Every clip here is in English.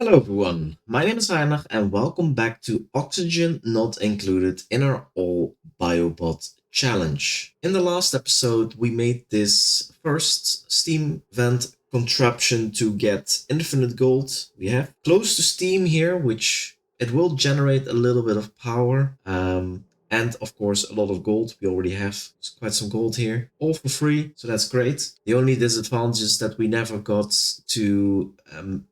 Hello everyone, my name is Reinhard and welcome back to Oxygen Not Included in our All Biobot Challenge. In the last episode, we made this first Steam vent contraption to get infinite gold. We have close to Steam here, which it will generate a little bit of power. And of course a lot of gold. We already have quite some gold here, all for free, so that's great. The only disadvantage is that we never got to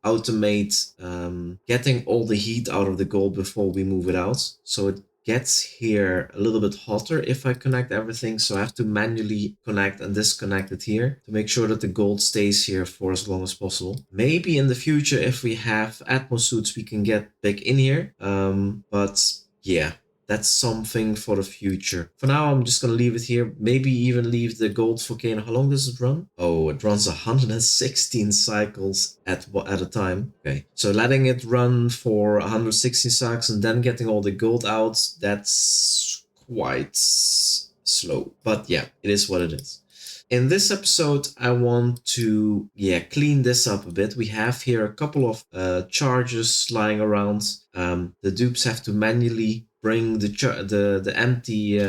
automate getting all the heat out of the gold before we move it out. So it gets here a little bit hotter if I connect everything, so I have to manually connect and disconnect it here to make sure that the gold stays here for as long as possible. Maybe in the future, if we have Atmos suits, we can get back in here, but yeah, that's something for the future. For now, I'm just gonna leave it here. Maybe even leave the gold volcano. How long does it run? Oh, it runs 116 cycles at a time. Okay, so letting it run for 116 cycles and then getting all the gold out, that's quite slow. But yeah, it is what it is. In this episode, I want to clean this up a bit. We have here a couple of charges lying around. The dupes have to manually bring the empty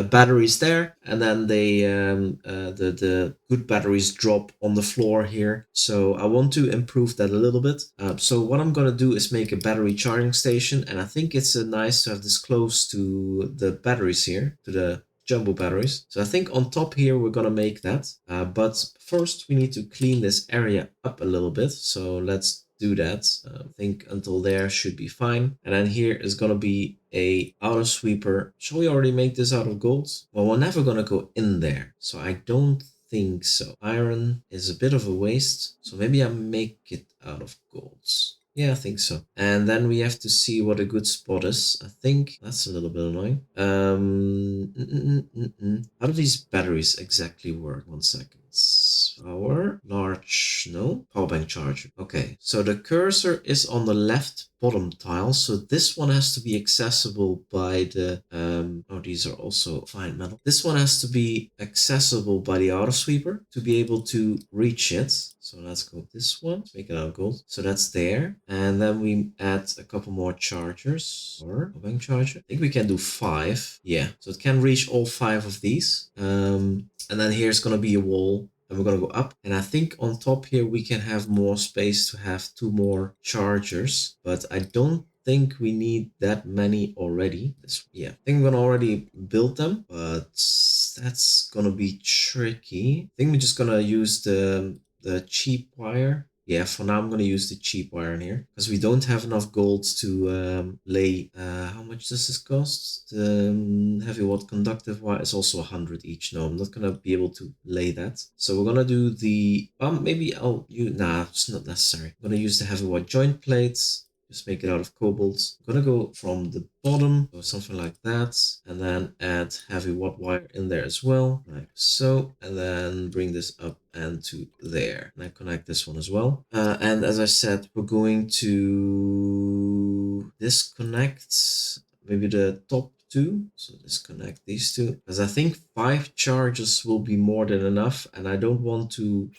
batteries there, and then they the good batteries drop on the floor here. So I want to improve that a little bit. So what I'm gonna do is make a battery charging station, and I think it's nice to have this close to the batteries here, to the jumbo batteries. So I think on top here we're gonna make that, but first we need to clean this area up a little bit. So let's do that. I think until there should be fine. And then here is gonna be a auto sweeper. Shall we already make this out of gold? Well, we're never gonna go in there, so I don't think so. Iron is a bit of a waste, so maybe I make it out of gold. Yeah, I think so. And then we have to see what a good spot is. I think that's a little bit annoying. How do these batteries exactly work? 1 second. Power, large, no, power bank charger. Okay, so the cursor is on the left bottom tile, so this one has to be accessible by the oh, these are also fine metal. This one has to be accessible by the auto sweeper to be able to reach it. So let's go this one, let's make it out of gold. So that's there, and then we add a couple more chargers, or a bank charger. I think we can do 5. Yeah, so it can reach all 5 of these. And then here's gonna be a wall, and we're gonna go up. And I think on top here we can have more space to have 2 more chargers, but I don't think we need that many already. I think we're gonna already build them, but that's gonna be tricky. I think we're just gonna use the cheap wire. Yeah, for now I'm going to use the cheap wire in here because we don't have enough gold to lay. How much does this cost? The heavy watt conductive wire is also 100 each. No, I'm not going to be able to lay that. So we're going to do the, maybe I'll use, nah, it's not necessary. I'm going to use the heavy watt joint plates. Just make it out of cobalt. I'm gonna go from the bottom, or something like that, and then add heavy watt wire in there as well, like so, and then bring this up and to there. And I connect this one as well. And as I said, we're going to disconnect maybe the top 2. So disconnect these 2, because I think 5 charges will be more than enough, and I don't want to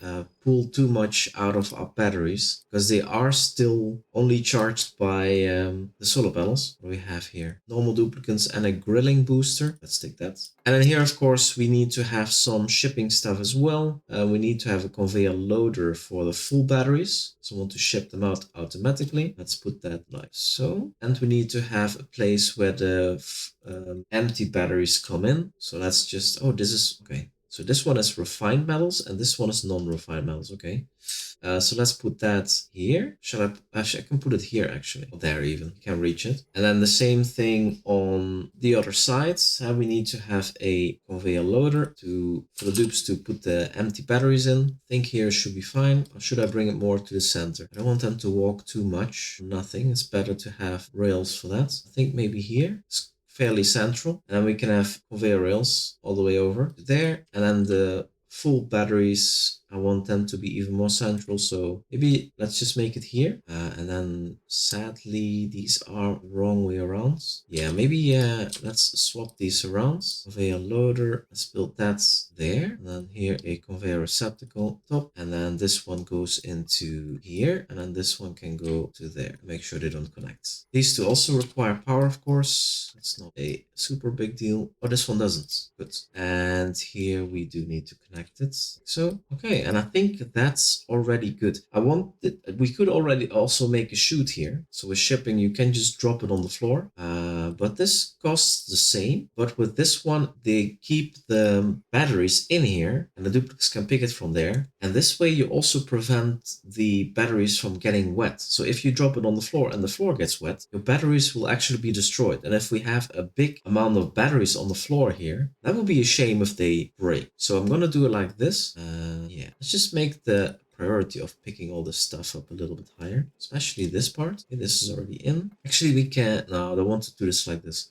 pull too much out of our batteries because they are still only charged by the solar panels. What do we have here? Normal duplicants and a grilling booster. Let's take that. And then here, of course, we need to have some shipping stuff as well. We need to have a conveyor loader for the full batteries. So I want to ship them out automatically. Let's put that like so. And we need to have a place where the empty batteries come in. So let's just, oh, this is, okay. So this one is refined metals and this one is non-refined metals, okay. So let's put that here. Actually, I can put it here actually. Oh, there even, you can reach it. And then the same thing on the other side. We need to have a conveyor loader for the dupes to put the empty batteries in. I think here should be fine. Or should I bring it more to the center? I don't want them to walk too much. Nothing. It's better to have rails for that. I think maybe here. It's fairly central, and then we can have conveyor rails all the way over there, and then the full batteries I want them to be even more central. So maybe let's just make it here. And then sadly, these are wrong way around. Yeah, maybe let's swap these around. Conveyor loader, let's build that there. And then here a conveyor receptacle top. And then this one goes into here. And then this one can go to there. Make sure they don't connect. These two also require power, of course. It's not a super big deal. Oh, this one doesn't. Good. And here we do need to connect it. So, okay. And I think that's already good. We could already also make a chute here. So with shipping, you can just drop it on the floor. But this costs the same. But with this one, they keep the batteries in here and the duplicates can pick it from there. And this way you also prevent the batteries from getting wet. So if you drop it on the floor and the floor gets wet, your batteries will actually be destroyed. And if we have a big amount of batteries on the floor here, that would be a shame if they break. So I'm gonna do it like this. Yeah, let's just make the priority of picking all this stuff up a little bit higher, especially this part. Okay, this is already in. Actually, we can, no, I don't want to do this like this.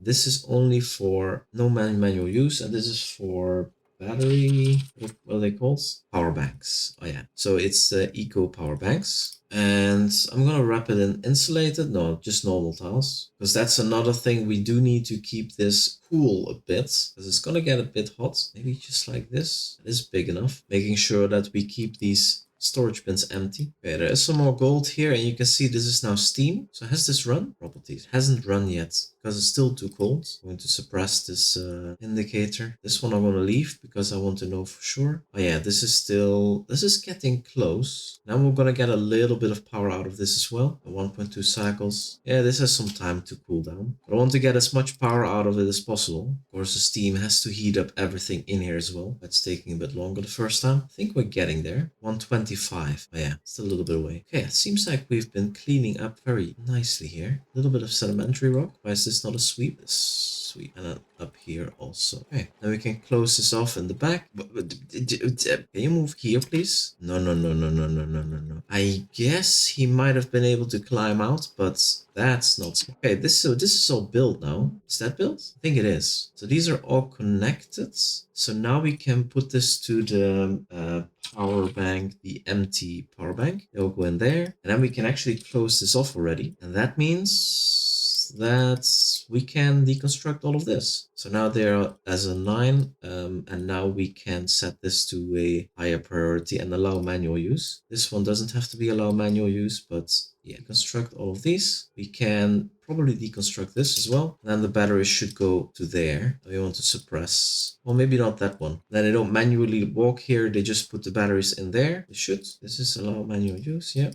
This is only for no manual use, and this is for battery, what are they called? Power banks. Oh yeah, so it's the eco power banks. And I'm gonna wrap it in insulated, no, just normal tiles, because that's another thing. We do need to keep this cool a bit, because it's gonna get a bit hot. Maybe just like this. It is big enough, making sure that we keep these storage bins empty. Okay, there is some more gold here, and you can see this is now steam. So has this run? Properties. It hasn't run yet because it's still too cold. I'm going to suppress this indicator. This one I'm going to leave because I want to know for sure. Oh yeah, this is getting close. Now we're going to get a little bit of power out of this as well. 1.2 cycles. Yeah, this has some time to cool down. But I want to get as much power out of it as possible. Of course, the steam has to heat up everything in here as well. That's taking a bit longer the first time. I think we're getting there. 125. Oh yeah, still a little bit away. Okay, it seems like we've been cleaning up very nicely here. A little bit of sedimentary rock. Why is this not a sweep? This sweep. And then up here also. Okay, now we can close this off in the back. Can you move here, please? No. I guess he might have been able to climb out, but that's not. Okay, this is all built now. Is that built? I think it is. So these are all connected. So now we can put this to the power bank, the empty power bank. It will go in there, and then we can actually close this off already. And that means that we can deconstruct all of this. So now they're as a 9, and now we can set this to a higher priority and allow manual use. This one doesn't have to be allow manual use, but yeah, deconstruct all of these. We can probably deconstruct this as well. And then the batteries should go to there. We want to suppress, well, maybe not that one. Then they don't manually walk here. They just put the batteries in there. They should. This is allow manual use. Yeah.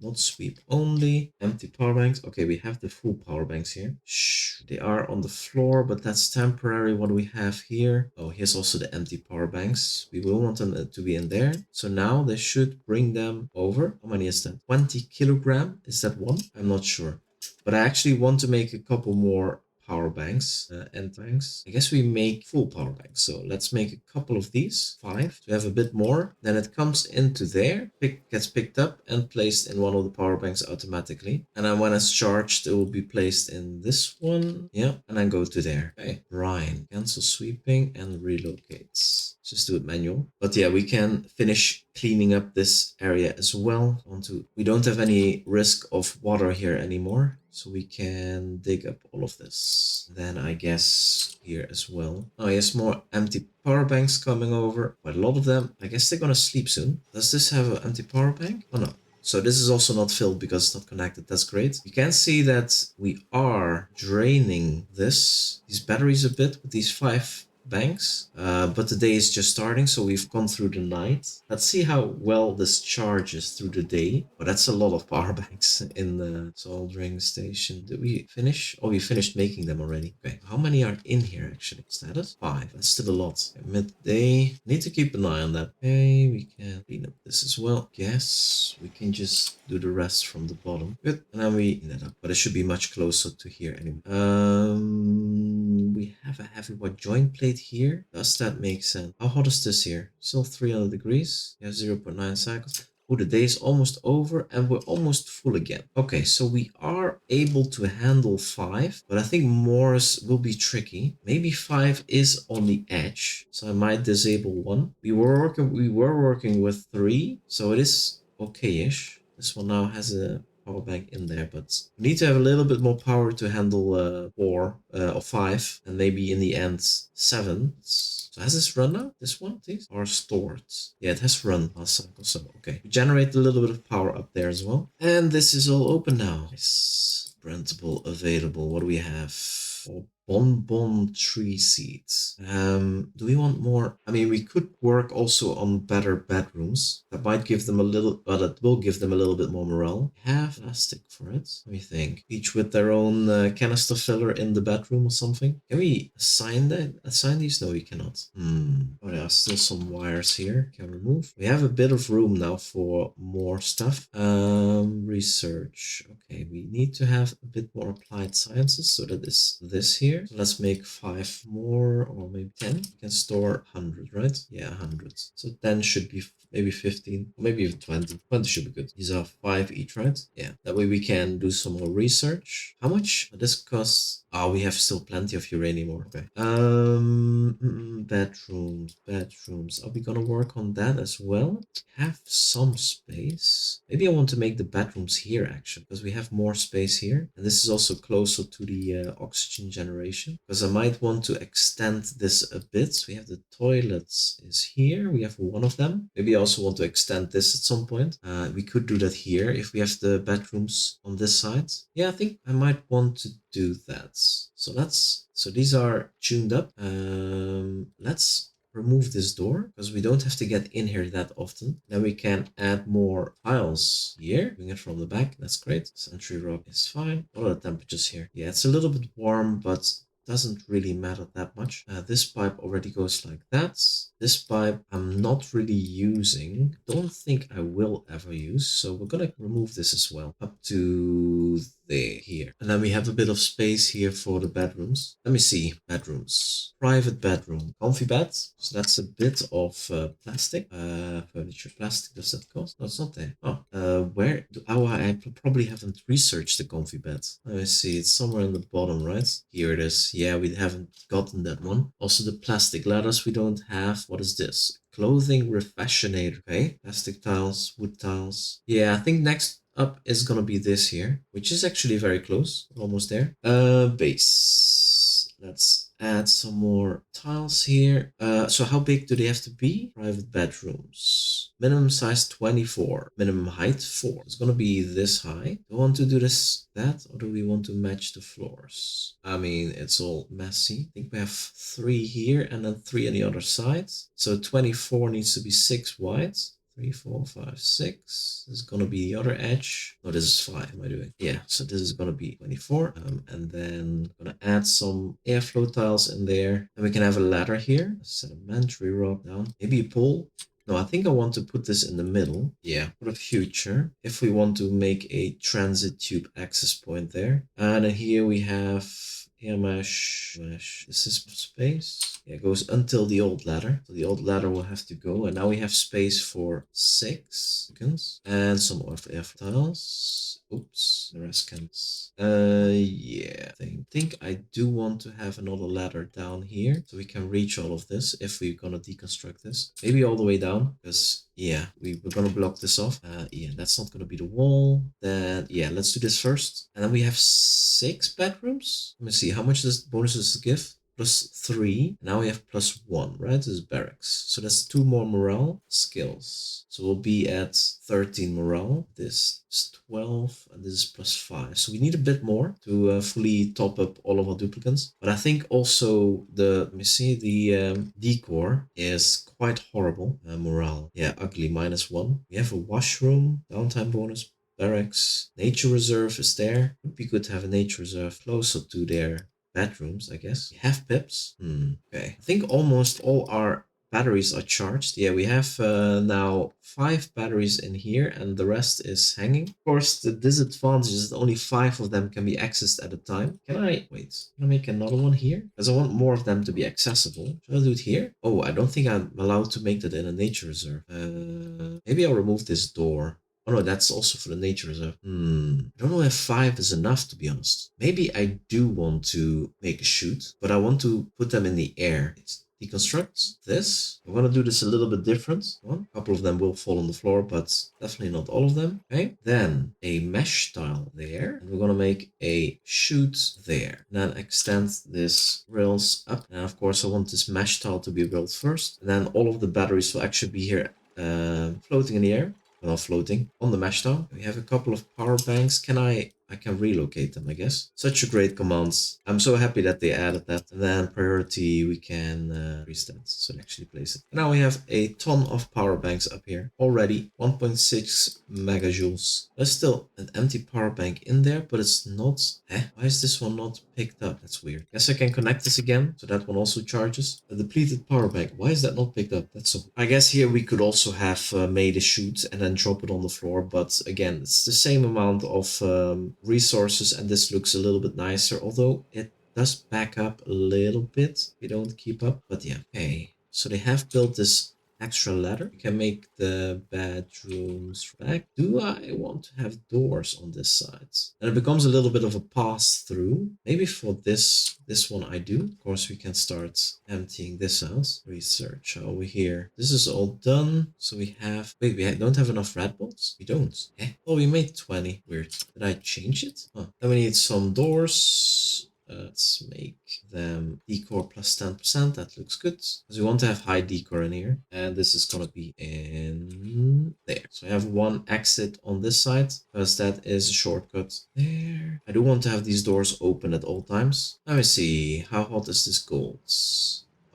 Not sweep only. Empty power banks. Okay, we have the full power banks here. Shh. They are on the floor, but that's temporary. What do we have here? Oh, here's also the empty power banks. We will want them to be in there. So now they should bring them over. How many is that? 20 kilogram. Is that one? I'm not sure. But I actually want to make a couple more power banks and banks. I guess we make full power banks. So let's make a couple of these, 5, to have a bit more. Then it comes into there, gets picked up and placed in one of the power banks automatically. And then when it's charged, it will be placed in this one. Yeah, and then go to there. Okay, Ryan, cancel sweeping and relocates. Just do it manual. But yeah, we can finish cleaning up this area as well. We don't have any risk of water here anymore. So we can dig up all of this. Then I guess here as well. Oh, yes, more empty power banks coming over. Quite a lot of them. I guess they're gonna sleep soon. Does this have an empty power bank? Oh no. So this is also not filled because it's not connected. That's great. You can see that we are draining these batteries a bit with these 5 banks, but the day is just starting, so we've gone through the night. Let's see how well this charges through the day. But that's a lot of power banks in the soldering station. Did we finish? Oh, we finished making them already. Okay, how many are in here actually? Is that it? 5. That's still a lot. Okay, midday. Need to keep an eye on that. Okay, we can clean up this as well. Yes, we can just do the rest from the bottom. Good, and then we clean it up. But it should be much closer to here anyway. We have a heavy white joint plate here. Does that make sense? How hot is this here? Still 300 degrees. You have 0.9 cycles. Oh, the day is almost over and we're almost full again. Okay, so we are able to handle 5, but I think more will be tricky. Maybe 5 is on the edge, so I might disable 1. We were working with 3, so it is okay-ish. This one now has a power bank in there, but we need to have a little bit more power to handle 4 or 5, and maybe in the end 7. So has this run now? This one, please? Or stored? Yeah, it has run last cycle, so okay. We generate a little bit of power up there as well. And this is all open now. Nice. Printable available. What do we have? Bonbon tree seeds. Do we want more? I mean, we could work also on better bedrooms. That might give them a little, but it will give them a little bit more morale. Have plastic for it. Let me think. Each with their own canister filler in the bedroom or something. Can we assign that? Assign these? No, we cannot. Oh, there are still some wires here. Can remove. We have a bit of room now for more stuff. Research. Okay, we need to have a bit more applied sciences. So that is this here. So let's make 5 more, or maybe 10. We can store 100, right? Yeah, 100. So 10 should be maybe 15, maybe even 20. 20 should be good. These are 5 each, right? Yeah. That way we can do some more research. How much? This costs. Oh, we have still plenty of uranium ore. Okay. Bedrooms. Are we gonna work on that as well? Have some space. Maybe I want to make the bedrooms here actually, because we have more space here. And this is also closer to the oxygen generation, because I might want to extend this a bit. We have the toilets is here. We have one of them. Maybe I also want to extend this at some point. We could do that here if we have the bedrooms on this side. Yeah, I think I might want to do that. So these are tuned up. Let's remove this door because we don't have to get in here that often. Then we can add more tiles here. Doing it from the back. That's great. Sentry rock is fine. What are the temperatures here? Yeah, it's a little bit warm, but doesn't really matter that much. This pipe already goes like that. This pipe I'm not really using. Don't think I will ever use. So we're gonna remove this as well. Up to there, here. And then we have a bit of space here for the bedrooms. Let me see. Bedrooms. Private bedroom. Comfy bed. So that's a bit of plastic. Furniture. Plastic. Does that cost? No, it's not there. Oh, where? I probably haven't researched the comfy bed. Let me see. It's somewhere in the bottom, right? Here it is. Yeah, we haven't gotten that one. Also the plastic ladders we don't have. What is this? Clothing refashionator. Okay. Plastic tiles, wood tiles. Yeah, I think next up is gonna be this here, which is actually very close. Almost there. Base. Let's add some more tiles here. So how big do they have to be? Private bedrooms. Minimum size 24. Minimum height 4. It's gonna be this high. Do we want to do that, or do we want to match the floors? I mean, it's all messy. I think we have 3 here and then 3 on the other side. So 24 needs to be 6 wide. 3, 4, 5, 6. This is gonna be the other edge. No, this is 5. Am I doing? Yeah, so this is gonna be 24. And then I'm gonna add some airflow tiles in there. And we can have a ladder here. A sedimentary rock down. Maybe a pole. No, I think I want to put this in the middle. Yeah, for the future. If we want to make a transit tube access point there. And then here we have air mesh. This is space. Yeah, it goes until the old ladder. So the old ladder will have to go. And now we have space for 6 seconds. And some air tiles. Oops, the rest can. Yeah, I think I do want to have another ladder down here so we can reach all of this if we're gonna deconstruct this. Maybe all the way down, because yeah, we're gonna block this off. Yeah, that's not gonna be the wall. Then yeah, let's do this first. And then we have 6 bedrooms. Let me see, how much does bonuses give? +3. Now we have +1, right? This is barracks. So that's 2 more morale skills. So we'll be at 13 morale. This is 12, and this is +5. So we need a bit more to fully top up all of our duplicants. But I think also the decor is quite horrible. Morale, yeah, ugly, -1. We have a washroom, downtime bonus, barracks, nature reserve is there. Would be good to have a nature reserve closer to their bedrooms, I guess. We have pips. Okay. I think almost all our batteries are charged. Yeah, we have now 5 batteries in here and the rest is hanging. Of course, the disadvantage is that only 5 of them can be accessed at a time. Can I make another one here? Because I want more of them to be accessible. Should I do it here? Oh, I don't think I'm allowed to make that in a nature reserve. Maybe I'll remove this door. Oh no, that's also for the nature reserve. I don't know if 5 is enough, to be honest. Maybe I do want to make a chute, but I want to put them in the air. It's deconstruct this. I'm gonna do this a little bit different. One, a couple of them will fall on the floor, but definitely not all of them. Okay, then a mesh tile there, and we're gonna make a chute there. And then extend this rails up, and of course I want this mesh tile to be built first, and then all of the batteries will actually be here floating in the air. Well, floating on the mesh tile. We have a couple of power banks. I can relocate them, I guess. Such a great command. I'm so happy that they added that. And then priority, we can increase that. So actually place it. And now we have a ton of power banks up here. Already 1.6 megajoules. There's still an empty power bank in there, but it's not... Why is this one not picked up? That's weird. Guess I can connect this again, so that one also charges. A depleted power bank. Why is that not picked up? That's so... I guess here we could also have made a chute and then drop it on the floor, but again, it's the same amount of resources, and this looks a little bit nicer, although it does back up a little bit. We don't keep up, but yeah. Okay, so they have built this extra ladder. You can make the bedrooms back. Do I want to have doors on this side? And it becomes a little bit of a pass through. Maybe for this one I do. Of course, we can start emptying this out. Research over here. This is all done. So we have... Wait, we don't have enough red bolts? We don't. Oh, we made 20. Weird. Did I change it? Huh. Then we need some doors. Let's make them decor plus 10%. That looks good. Because we want to have high decor in here. And this is going to be in there. So I have one exit on this side, because that is a shortcut there. I do want to have these doors open at all times. Let me see. How hot is this gold?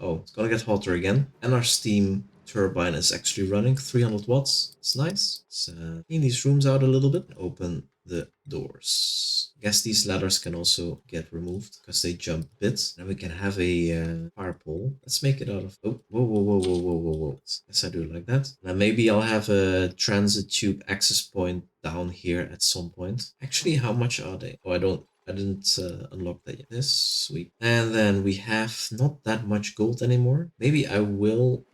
Oh, it's going to get hotter again. And our steam turbine is actually running 300 watts. It's nice. Let's clean these rooms out a little bit. Open the doors. I guess these ladders can also get removed because they jump bits. Then we can have a fire pole. Let's make it out of... Oh, whoa, whoa, whoa, whoa, whoa, whoa, whoa. Yes, I do like that. Now maybe I'll have a transit tube access point down here at some point. Actually, how much are they? Oh, I didn't unlock that yet. This, sweet. And then we have not that much gold anymore. Maybe I will...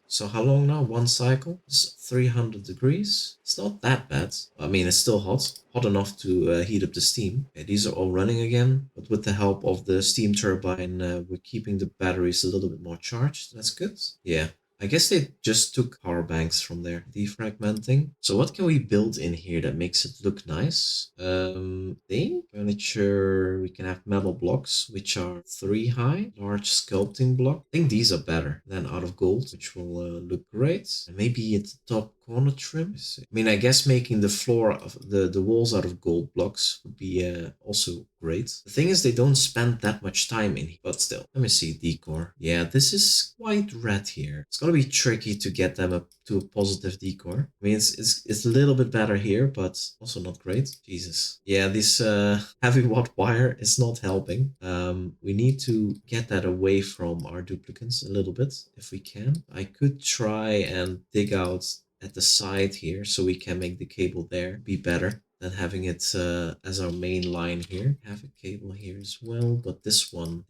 so how long now? One cycle? It's 300 degrees. It's not that bad. I mean, it's still hot. Hot enough to heat up the steam. Okay, these are all running again. But with the help of the steam turbine, we're keeping the batteries a little bit more charged. That's good. Yeah. I guess they just took power banks from there. Defragmenting. So what can we build in here that makes it look nice? Furniture. We can have metal blocks, which are 3 high. Large sculpting block. I think these are better than out of gold, which will look great. And maybe at the top corner trim. I mean, I guess making the floor of the walls out of gold blocks would be also great. The thing is, they don't spend that much time in here, but still. Let me see, decor. Yeah, this is quite red here. It's gonna be tricky to get them up to a positive decor. I mean, it's a little bit better here, but also not great. Jesus. Yeah, this heavy watt wire is not helping. We need to get that away from our duplicants a little bit, if we can. I could try and dig out at the side here so we can make the cable there be better than having it as our main line here. Have a cable here as well, but this one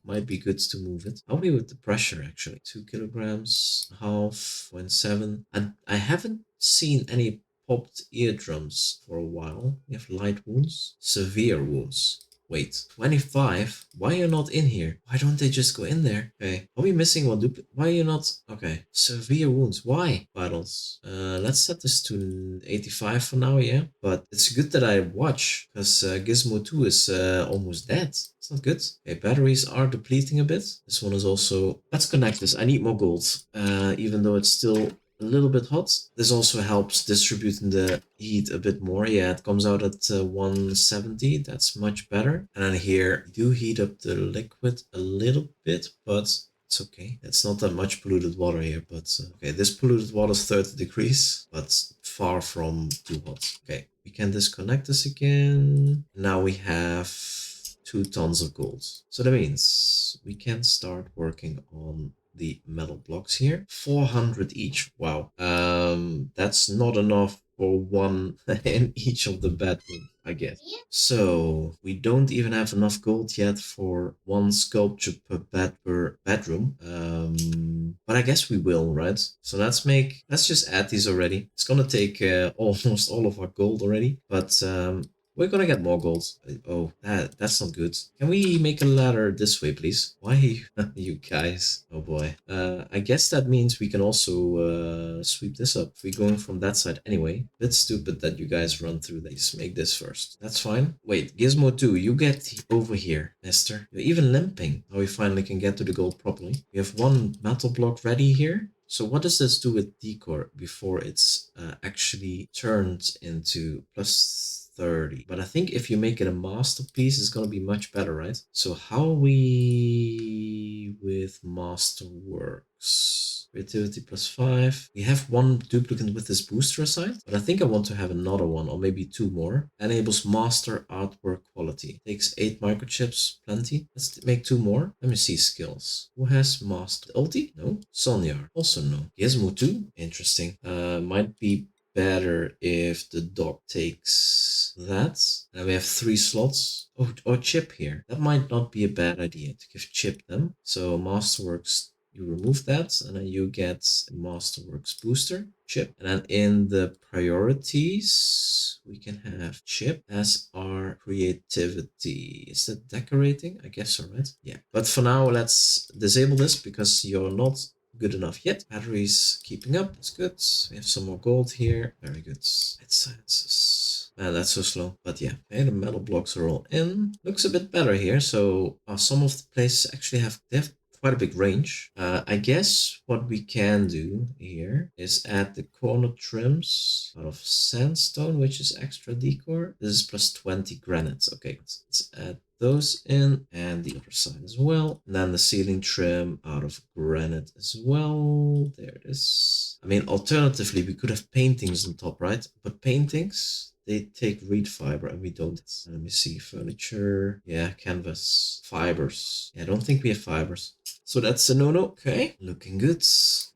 might be good to move it. I'll be with the pressure actually. 2 kilograms, half, 0.7. And I haven't seen any popped eardrums for a while. We have light wounds, severe wounds. Wait, 25? Why are you not in here? Why don't they just go in there? Okay, are we missing one duplicate? Why are you not? Okay, severe wounds. Why? Vitals. Let's set this to 85 for now, yeah? But it's good that I watch, because Gizmo 2 is almost dead. It's not good. Okay, batteries are depleting a bit. This one is also... Let's connect this. I need more gold. Even though it's still a little bit hot. This also helps distributing the heat a bit more. Yeah, it comes out at 170. That's much better. And then here, do heat up the liquid a little bit, but it's okay. It's not that much polluted water here, but okay, this polluted water is 30 degrees, but far from too hot. Okay, we can disconnect this again. Now we have 2 tons of gold. So that means we can start working on the metal blocks here. 400 each. Wow. That's not enough for one in each of the bedrooms. I guess. So we don't even have enough gold yet for one sculpture per bedroom. But I guess we will, right? So let's just add these already. It's gonna take almost all of our gold already, but we're gonna get more gold. Oh, that's not good. Can we make a ladder this way, please? Why, you guys? Oh boy. I guess that means we can also sweep this up. We're going from that side anyway. Bit stupid that you guys run through this. Make this first. That's fine. Wait, Gizmo 2, you get over here, mister. You're even limping. Now we finally can get to the gold properly. We have one metal block ready here. So what does this do with decor before it's actually turned into plus 30? But I think if you make it a masterpiece, it's going to be much better, right? So how are we with masterworks? Creativity plus 5. We have one duplicant with this booster aside, but I think I want to have another one, or maybe two more. Enables master artwork quality. Takes 8 microchips, plenty. Let's make 2 more. Let me see skills. Who has master? Ulti? No. Sonyar? Also no. Gizmo 2? Interesting. Might be better if the dog takes that. And we have 3 slots. Oh, or Chip here. That might not be a bad idea to give Chip them. So Masterworks, you remove that, and then you get Masterworks booster Chip. And then in the priorities, we can have Chip as our creativity. Is that decorating? I guess so, right? Yeah. But for now, let's disable this because you're not good enough yet. Batteries keeping up. That's good. We have some more gold here. Very good. Sciences. Man, that's so slow. But yeah, okay, the metal blocks are all in. Looks a bit better here. So some of the places actually have quite a big range. I guess what we can do here is add the corner trims out of sandstone, which is extra decor. This is plus 20 granite. Okay, let's add those in, and the other side as well. And then the ceiling trim out of granite as well. There it is. I mean, alternatively, we could have paintings on top, right? But paintings, they take reed fiber and we don't. Let me see, furniture. Yeah, canvas. Fibers. Yeah, I don't think we have fibers. So that's a no-no. Okay, looking good.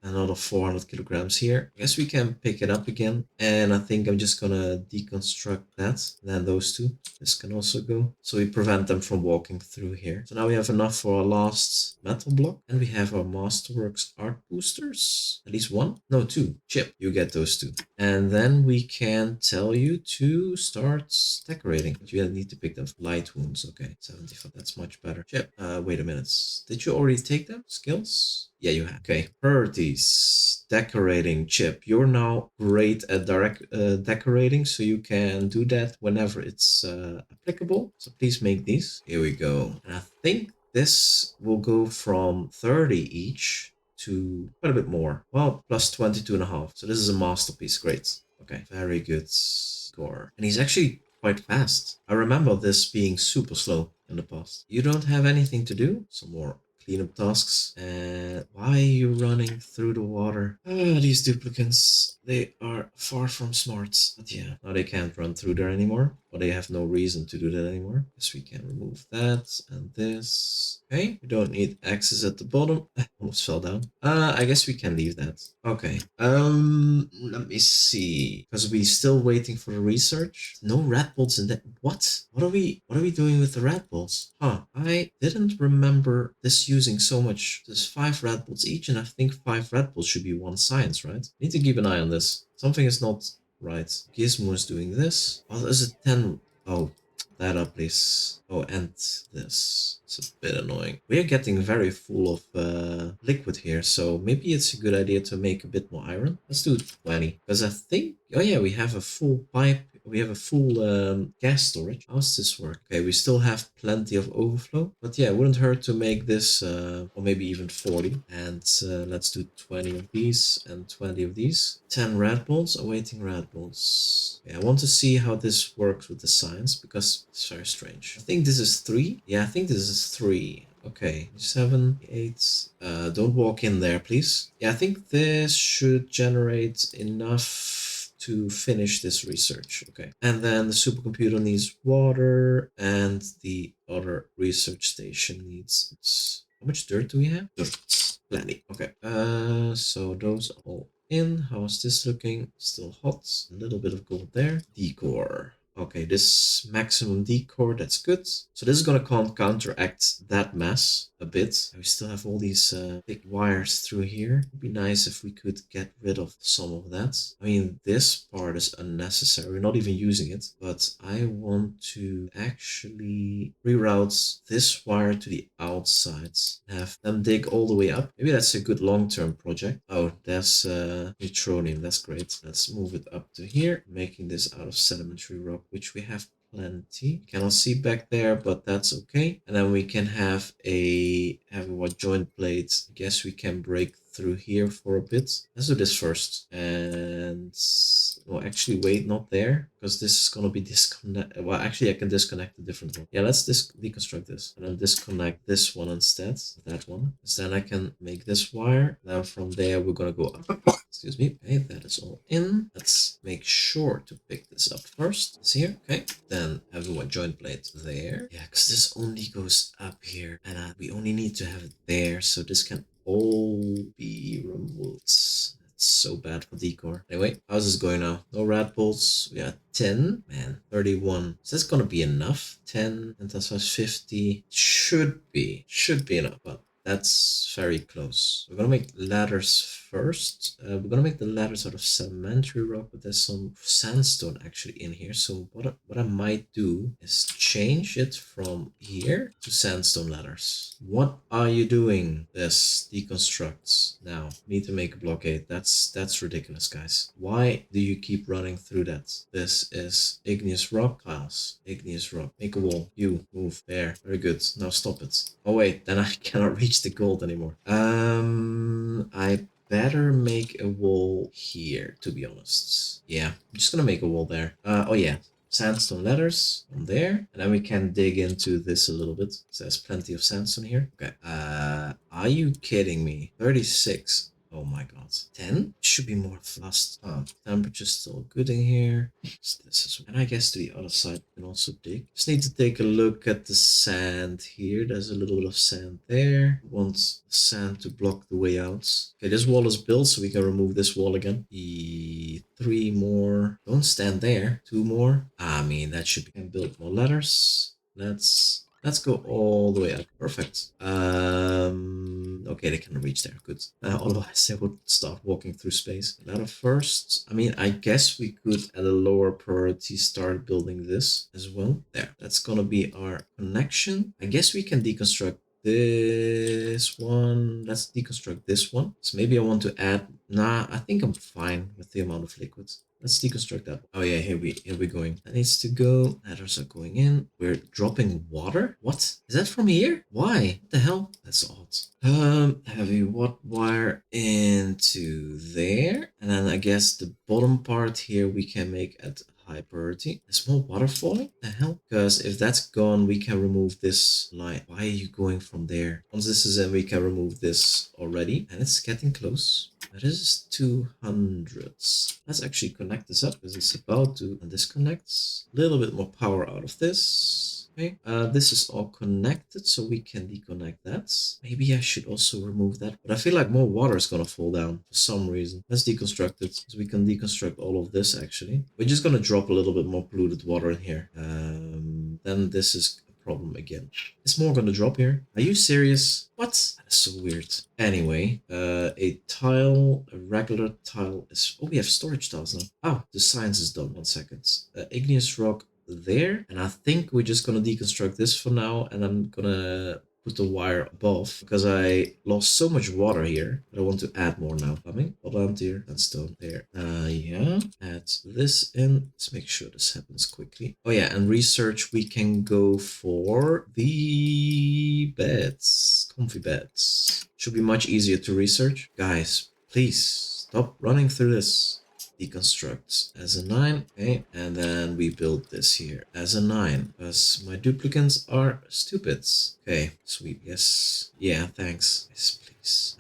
Another 400 kilograms here. I guess we can pick it up again. And I think I'm just gonna deconstruct that. And then those two. This can also go. So we prevent them from walking through here. So now we have enough for our last metal block. And we have our Masterworks art boosters. At least one? No, 2. Chip, you get those 2. And then we can tell you to start decorating. You need to pick them. Light wounds. Okay, 75. That's much better. Chip, wait a minute. Did you already take them? Skills? Yeah, you have. Okay, priorities. Decorating. Chip, you're now great at decorating, so you can do that whenever it's applicable. So please make these. Here we go. And I think this will go from 30 each to quite a bit more. Well, plus 22.5. So this is a masterpiece. Great. Okay, very good score. And he's actually quite fast. I remember this being super slow in the past. You don't have anything to do? Some more cleanup tasks. And why are you running through the water? These duplicants, they are far from smart. But yeah, now they can't run through there anymore. Or they have no reason to do that anymore. Guess we can remove that and this. Okay, we don't need axes at the bottom. Almost fell down. I guess we can leave that. Okay. Let me see. Because we're still waiting for the research. No rat bolts in that. What? What are we doing with the rat bolts? Huh. I didn't remember this using so much. There's 5 rat bolts each, and I think 5 rat bolts should be 1 science, right? Need to keep an eye on this. Something is not right. Gizmo is doing this. Oh, is it 10? Oh, that up, please. Oh, and this. It's a bit annoying. We are getting very full of liquid here, so maybe it's a good idea to make a bit more iron. Let's do 20. Because I think... Oh yeah, we have a full pipe. We have a full gas storage. How does this work? Okay, we still have plenty of overflow. But yeah, it wouldn't hurt to make this, or maybe even 40. And let's do 20 of these and 20 of these. 10 red bolts, awaiting red bolts. Yeah, I want to see how this works with the science, because it's very strange. I think this is 3. Yeah, I think this is 3. Okay, 7, 8. Don't walk in there, please. Yeah, I think this should generate enough to finish this research. Okay, and then the supercomputer needs water, and the other research station needs... How much dirt do we have? Dirt. Plenty. Okay, so those are all in. How is this looking? Still hot. A little bit of gold there. Decor. Okay, this maximum decor, that's good. So this is gonna counteract that mess a bit. We still have all these big wires through here. It'd be nice if we could get rid of some of that. I mean, this part is unnecessary. We're not even using it, but I want to actually reroute this wire to the outside. Have them dig all the way up. Maybe that's a good long-term project. Oh, there's neutronium. That's great. Let's move it up to here, making this out of sedimentary rock, which we have plenty. Cannot see back there, but that's okay. And then we can have a what joint plate. I guess we can break through here for a bit. Let's do this first. And well, actually wait, not there, because this is gonna be disconnect. Well, actually I can disconnect a different one. Yeah, let's deconstruct this and then disconnect this one instead, that one. So then I can make this wire. Now from there we're gonna go up. Excuse me. Okay, that is all in. Let's make sure to pick this up first. It's here. Okay. Then have a joint plate there. Yeah, because this only goes up here, and we only need to have it there, so this can all be removed. It's so bad for decor. Anyway, how's this going now? No rat bolts. We got 10. Man, 31. Is this gonna be enough? 10 and that's 50. Should be enough, but that's very close. We're gonna make ladders first. We're gonna make the ladders out of sedimentary rock, but there's some sandstone actually in here. So what I might do is change it from here to sandstone ladders. What are you doing? This deconstructs. Now, need to make a blockade. That's ridiculous, guys. Why do you keep running through that? This is igneous rock tiles. Igneous rock. Make a wall. You move there. Very good. Now stop it. Oh wait, then I cannot reach the gold anymore. I better make a wall here, to be honest. Yeah, I'm just gonna make a wall there. Oh yeah, sandstone ladders on there, and then we can dig into this a little bit. So there's plenty of sandstone here. Okay. Are you kidding me? 36. Oh my god. 10? Should be more fast. Oh, temperature's still good in here. So this is, and I guess to the other side we can also dig. Just need to take a look at the sand here. There's a little bit of sand there. Want the sand to block the way out. Okay, this wall is built, so we can remove this wall again. 3 more. Don't stand there. 2 more. I mean, that should be. Can build more ladders. Let's go all the way up. Perfect. Okay, they can reach there. Good. Otherwise, they would start walking through space. Ladder first. I mean, I guess we could, at a lower priority, start building this as well. There. That's gonna be our connection. I guess we can deconstruct this one. Let's deconstruct this one. So maybe I want to add. Nah, I think I'm fine with the amount of liquids. Let's deconstruct that. Oh yeah, here we're going. That needs to go. Ladders are going in. We're dropping water. What? Is that from here? Why? What the hell? That's odd. Heavy watt wire into there. And then I guess the bottom part here we can make at high priority. A small water falling? The hell? Because if that's gone, we can remove this line. Why are you going from there? Once this is in, we can remove this already. And it's getting close. That is 200. Let's actually connect this up because it's about to disconnect. A little bit more power out of this. Okay, this is all connected, so we can deconnect that. Maybe I should also remove that, but I feel like more water is gonna fall down for some reason. Let's deconstruct it, so we can deconstruct all of this actually. We're just gonna drop a little bit more polluted water in here. Then this is a problem again. Is more gonna drop here? Are you serious? What? That is so weird. Anyway, a tile, a regular tile is... Oh, we have storage tiles now. Oh, the science is done. 1 second. Igneous rock there, and I think we're just gonna deconstruct this for now, and I'm gonna put the wire above because I lost so much water here that I want to add more now. Coming, hold here, and stone there. Yeah, add this in. Let's make sure this happens quickly. Oh yeah, and research, we can go for the beds, comfy beds. Should be much easier to research. Guys, please stop running through this. Deconstruct as a 9, okay, and then we build this here as a 9 because my duplicants are stupid. Okay, sweet. Yes, yeah, thanks. Yes, please.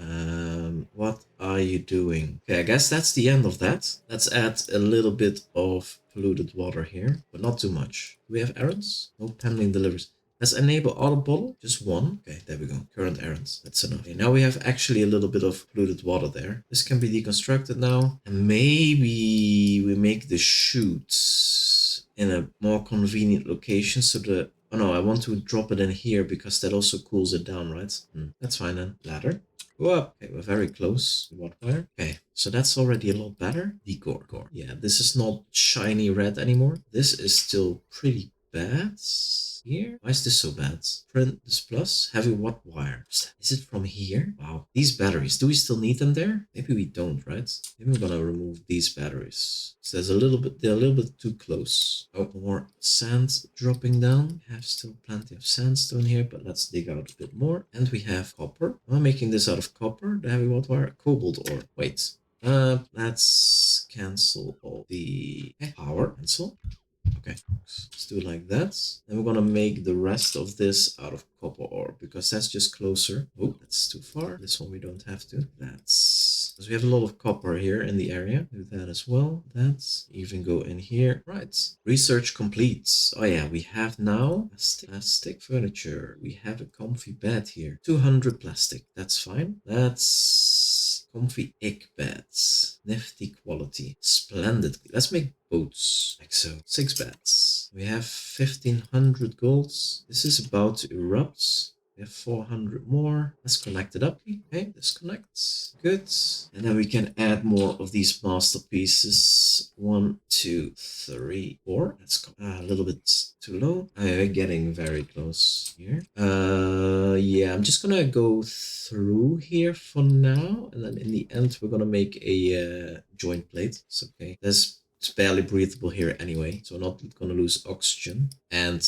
What are you doing? Okay, I guess that's the end of that. Let's add a little bit of polluted water here, but not too much. Do we have errands? No pending deliveries. Let's enable auto bottle, just 1. Okay, there we go. Current errands, that's enough. Okay, now we have actually a little bit of polluted water there. This can be deconstructed now. And maybe we make the chutes in a more convenient location. So oh no, I want to drop it in here because that also cools it down, right? That's fine then. Ladder. Go up. Okay, we're very close. What wire? Okay, so that's already a lot better. Decor. Yeah, this is not shiny red anymore. This is still pretty bad. Here? Why is this so bad? Print this plus. Heavy watt wire. Is it from here? Wow. These batteries. Do we still need them there? Maybe we don't, right? Maybe we're gonna remove these batteries. So there's they're a little bit too close. Oh, more sand dropping down. We have still plenty of sandstone here, but let's dig out a bit more. And we have copper. I'm making this out of copper. The heavy watt wire. Cobalt ore. Wait. Let's cancel all the power. Cancel. Okay, let's do it like that. Then we're gonna make the rest of this out of copper ore because that's just closer. Oh, that's too far. This one we don't have to. That's because we have a lot of copper here in the area. Do that as well. That's even go in here. Right. Research complete. Oh yeah, we have now plastic furniture. We have a comfy bed here. 200 plastic. That's fine. That's comfy egg beds. Nifty quality. Splendid. Let's make boats like so. 6 beds. We have 1500 golds. This is about to erupt. We have 400 more. Let's connect it up. Okay, disconnect. Good. And then we can add more of these masterpieces. 1, 2, 3, 4. Let's go. A little bit too low. We're getting very close here. Yeah, I'm just gonna go through here for now. And then in the end, we're gonna make a joint plate. It's okay. It's barely breathable here anyway, so we're not going to lose oxygen. And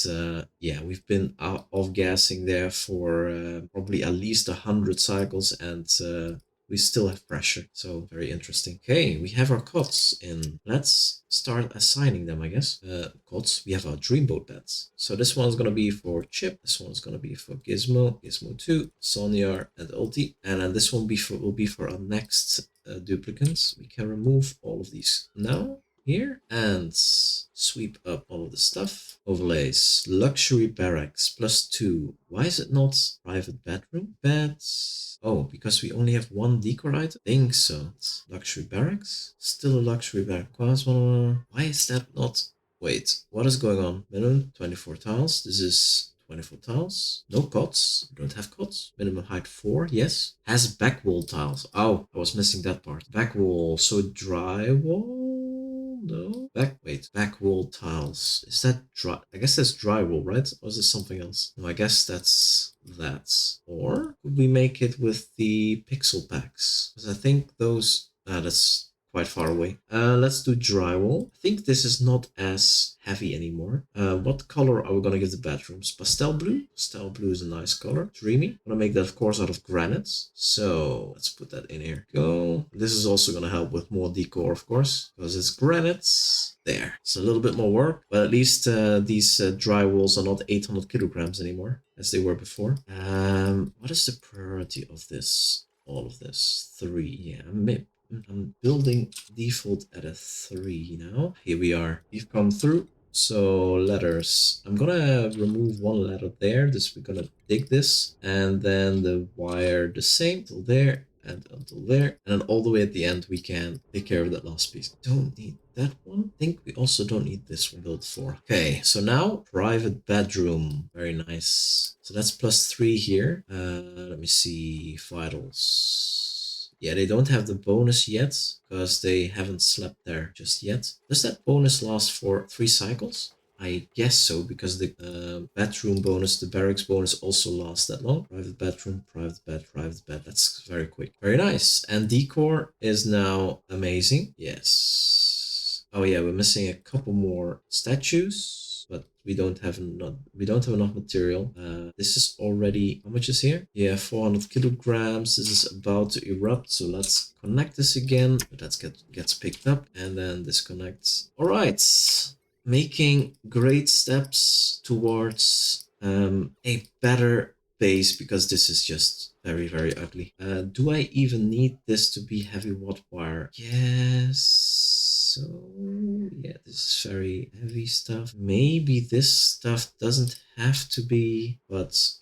yeah, we've been off gassing there for probably at least 100 cycles, and we still have pressure. So very interesting. Okay, we have our cots in. Let's start assigning them, I guess. Cots. We have our dreamboat beds. So this one's going to be for Chip. This one's going to be for Gizmo, Gizmo 2, Sonyar, and Ulti. And then this one will be for our next duplicants. We can remove all of these now. Here and sweep up all of the stuff. Overlays, luxury barracks, +2. Why is it not private bedroom? Beds. Oh, because we only have one decor item? Think so. It's luxury barracks. Still a luxury barrack. Why is that not? Wait, what is going on? Minimum 24 tiles. This is 24 tiles. No cots. We don't have cots. Minimum height 4. Yes. Has back wall tiles. Oh, I was missing that part. Back wall. So drywall. No. Back wall tiles. Is that dry? I guess that's drywall, right? Or is this something else? No, I guess that's that. Or could we make it with the pixel packs? Because I think those, that's quite far away. Let's do drywall. I think this is not as heavy anymore. What color are we gonna give the bedrooms? Pastel blue? Pastel blue is a nice color. Dreamy. I'm gonna make that, of course, out of granite. So let's put that in here. Go. This is also gonna help with more decor, of course, because it's granite. There. It's a little bit more work, but at least these dry walls are not 800 kilograms anymore, as they were before. What is the priority of this? All of this? 3. Yeah, I'm building default at a 3 now. Here we are. We've come through. So letters. I'm gonna remove one letter there. We're gonna dig this, and then the wire the same till there and until there, and then all the way at the end we can take care of that last piece. Don't need that one. I think we also don't need this one. Build 4. Okay, so now private bedroom. Very nice. So that's +3 here. Let me see. Vitals. Yeah, they don't have the bonus yet because they haven't slept there just yet. Does that bonus last for 3 cycles? I guess so, because the bedroom bonus, the barracks bonus also lasts that long. Private bedroom, private bed, private bed. That's very quick. Very nice. And decor is now amazing. Yes. Oh yeah, we're missing a couple more statues, but we don't have enough material. This is already, how much is here? Yeah, 400 kilograms. This is about to erupt, so let's connect this again. But that gets picked up and then disconnects. All right, making great steps towards a better base, because this is just very, very ugly. Do I even need this to be heavy watt wire? Yes. So yeah, this is very heavy stuff. Maybe this stuff doesn't have to be, but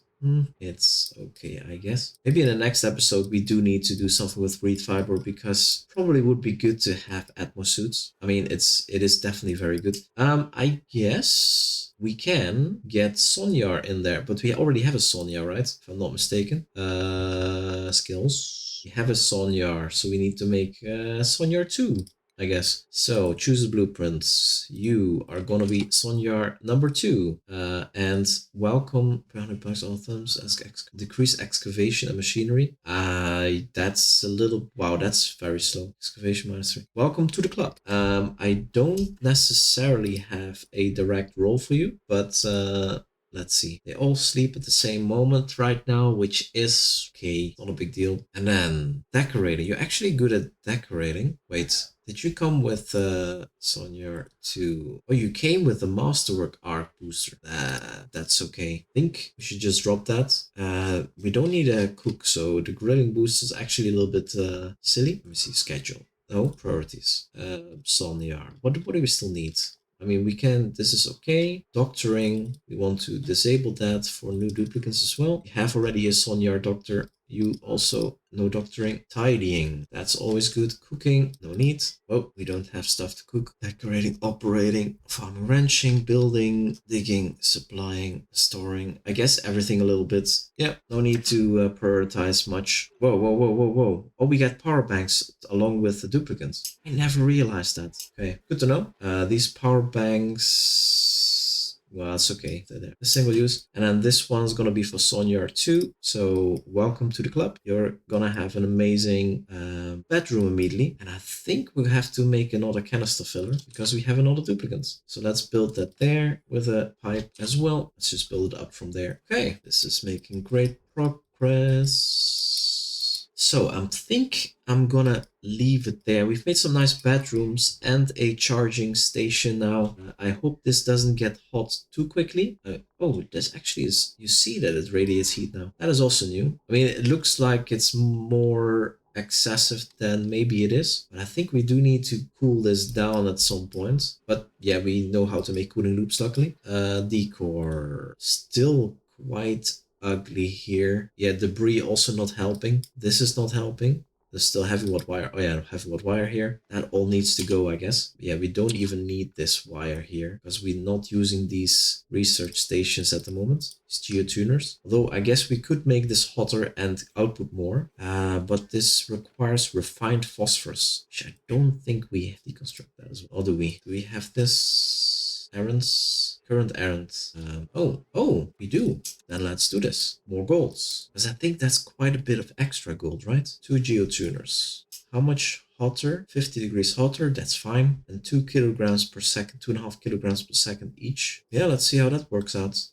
It's okay, I guess. Maybe in the next episode we do need to do something with reed fiber because probably would be good to have Atmos suits. I mean, it is definitely very good. I guess we can get Sonyar in there, but we already have a Sonyar, right? If I'm not mistaken. Skills. We have a Sonyar, so we need to make Sonyar 2. I guess. So choose a blueprint. You are gonna be Sonyar number 2. And welcome Bionic Booster Pack decrease excavation and machinery. That's a little wow, that's very slow. Excavation mastery. Welcome to the club. I don't necessarily have a direct role for you, but let's see. They all sleep at the same moment right now, which is okay, not a big deal. And then decorating. You're actually good at decorating. Wait, did you come with Sonia to... Oh, you came with the Masterwork Arc Booster. That's okay. I think we should just drop that. We don't need a cook, so the grilling boost is actually a little bit silly. Let me see, schedule. No, priorities. Sonia. What do we still need? I mean, we can, this is okay. Doctoring, we want to disable that for new duplicants as well. We have already a Sonyar doctor. You also, no doctoring. Tidying, that's always good. Cooking, no need. Oh, we don't have stuff to cook. Decorating, operating, farming, ranching, building, digging, supplying, storing. I guess everything a little bit. Yeah, no need to prioritize much. Whoa, whoa, whoa, whoa, whoa. Oh, we got power banks along with the duplicants. I never realized that. Okay, good to know. These power banks, well, it's okay. They're a single use. And then this one's gonna be for Sonia too. So welcome to the club. You're gonna have an amazing bedroom immediately. And I think we have to make another canister filler because we have another duplicant. So let's build that there with a pipe as well. Let's just build it up from there. Okay, this is making great progress. So I think I'm gonna leave it there. We've made some nice bedrooms and a charging station now. I hope this doesn't get hot too quickly. Oh, this actually is, you see that it radiates heat now. That is also new. I mean, it looks like it's more excessive than maybe it is, but I think we do need to cool this down at some point. But yeah, we know how to make cooling loops, luckily. Decor, still quite ugly here. Yeah, debris also not helping. This is not helping. There's still heavy watt wire. Oh yeah, heavy watt wire here. That all needs to go, I guess. Yeah, we don't even need this wire here because we're not using these research stations at the moment. These geotuners. Although I guess we could make this hotter and output more. But this requires refined phosphorus, which I don't think we deconstruct that as well. Or do we? Do we have this? Errands? Current errand. Oh, we do. Then let's do this. More golds. Because I think that's quite a bit of extra gold, right? 2 geotuners. How much hotter? 50 degrees hotter, that's fine. And 2 kilograms per second, 2.5 kilograms per second each. Yeah, let's see how that works out.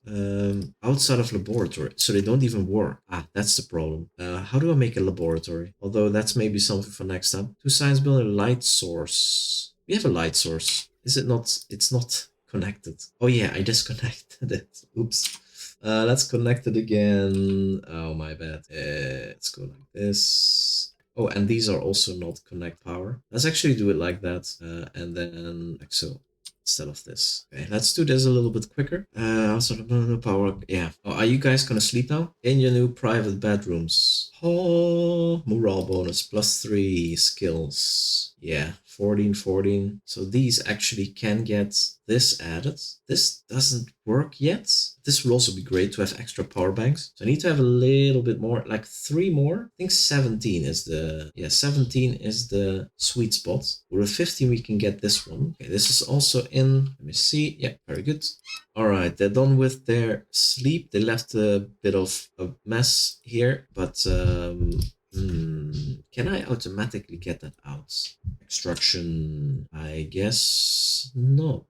Outside of laboratory, so they don't even work. Ah, that's the problem. How do I make a laboratory? Although that's maybe something for next time. 2 science building, light source. We have a light source. Is it not? It's not connected. Oh yeah, I disconnected it. Oops. Let's connect it again. Oh, my bad. Let's go like this. Oh, and these are also not connect power. Let's actually do it like that. And then like so. Instead of this. Okay, let's do this a little bit quicker. Also, no power. Yeah. Oh, are you guys gonna sleep now? In your new private bedrooms. Oh, morale bonus +3 skills. Yeah, 14. So these actually can get this added. This doesn't work yet. This will also be great to have extra power banks. So I need to have a little bit more, like 3 more. I think 17 is the, yeah, 17 is the sweet spot. With 15 we can get this one. Okay, this is also in, let me see. Yeah, very good. All right, they're done with their sleep. They left a bit of a mess here, but can I automatically get that out? Extraction, I guess not.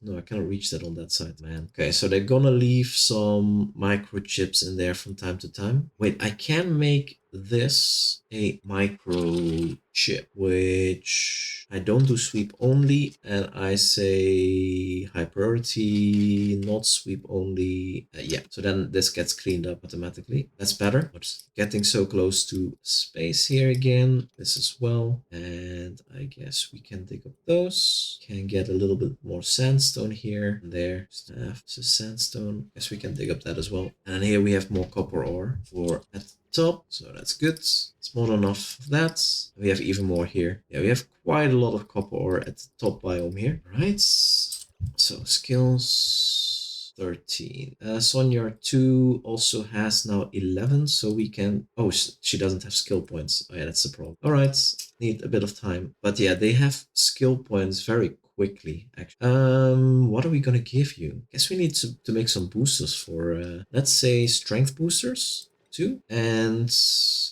No, I cannot reach that on that side, man. Okay, so they're gonna leave some microchips in there from time to time. Wait, I can make this a microchip, which I don't do sweep only, and I say high priority, not sweep only. Yeah, so then this gets cleaned up automatically. That's better. But getting so close to space here again. This as well, and I guess we can dig up those. Can get a little bit more sandstone here and there. Staff, so sandstone. Guess we can dig up that as well. And here we have more copper ore for at the top, so that's good. It's more than enough of that. We have even more here. Yeah, we have quite a lot of copper ore at the top biome here. Right. So skills 13. Sonya 2 also has now 11, so we can... Oh, she doesn't have skill points. Oh yeah, that's the problem. All right, need a bit of time. But yeah, they have skill points very quickly, actually. What are we gonna give you? Guess we need to make some boosters for, let's say, strength boosters. 2 and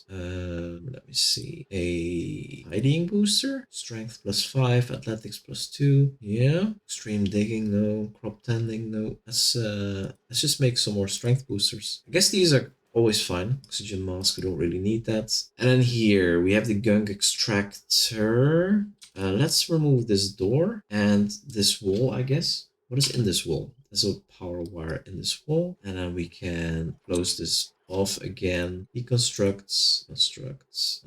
let me see, a tidying booster, strength +5, athletics +2. Yeah, extreme digging, no. Crop tending, no. Let's just make some more strength boosters. I guess these are always fine. Oxygen mask, we don't really need that. And then here we have the gunk extractor. Let's remove this door and this wall, I guess. What is in this wall? There's a power wire in this wall, and then we can close this off again, deconstructs, constructs,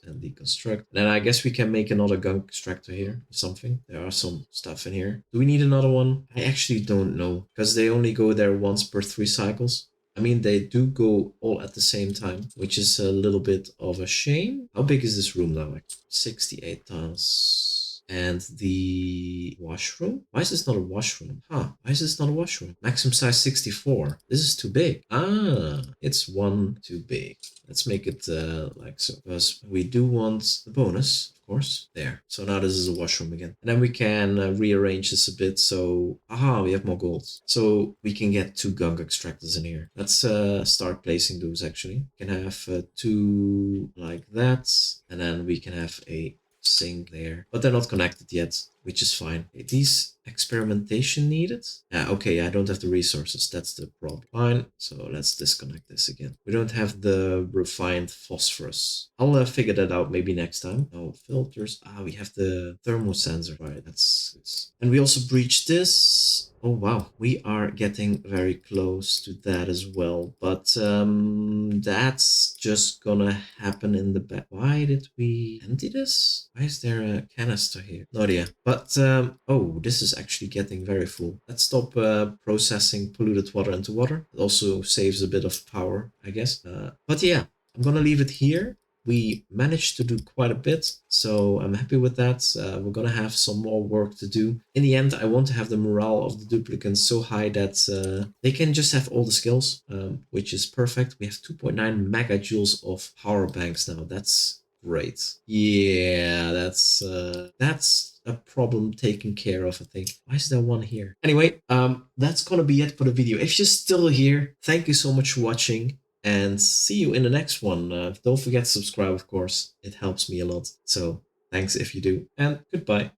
and deconstruct. And then I guess we can make another gunk extractor here or something. There are some stuff in here. Do we need another one? I actually don't know, because they only go there once per 3 cycles. I mean, they do go all at the same time, which is a little bit of a shame. How big is this room now? Like 68 tiles. And the washroom? Why is this not a washroom? Huh, why is this not a washroom? Maximum size 64. This is too big. Ah, it's one too big. Let's make it like so. Because we do want the bonus, of course. There. So now this is a washroom again. And then we can rearrange this a bit. So, aha, we have more gold. So we can get 2 gunk extractors in here. Let's start placing those actually. We can have 2 like that. And then we can have a sink there, but they're not connected yet, which is fine. Okay, these experimentation needed. Yeah, okay, I don't have the resources. That's the problem. Fine, so let's disconnect this again. We don't have the refined phosphorus. I'll figure that out maybe next time. No filters. Ah, we have the thermosensor. Right, that's good. And we also breached this. Oh wow, we are getting very close to that as well, but that's just gonna happen in the back. Why did we empty this? Why is there a canister here? No idea. But oh, this is actually getting very full. Let's stop processing polluted water into water. It also saves a bit of power, I guess. But yeah, I'm gonna leave it here. We managed to do quite a bit, so I'm happy with that. We're gonna have some more work to do. In the end, I want to have the morale of the duplicants so high that they can just have all the skills, which is perfect. We have 2.9 megajoules of power banks now. That's great. Yeah, that's a problem taken care of, I think. Why is there one here? Anyway, that's gonna be it for the video. If you're still here, thank you so much for watching. And see you in the next one. Don't forget to subscribe, of course. It helps me a lot. So thanks if you do. And goodbye.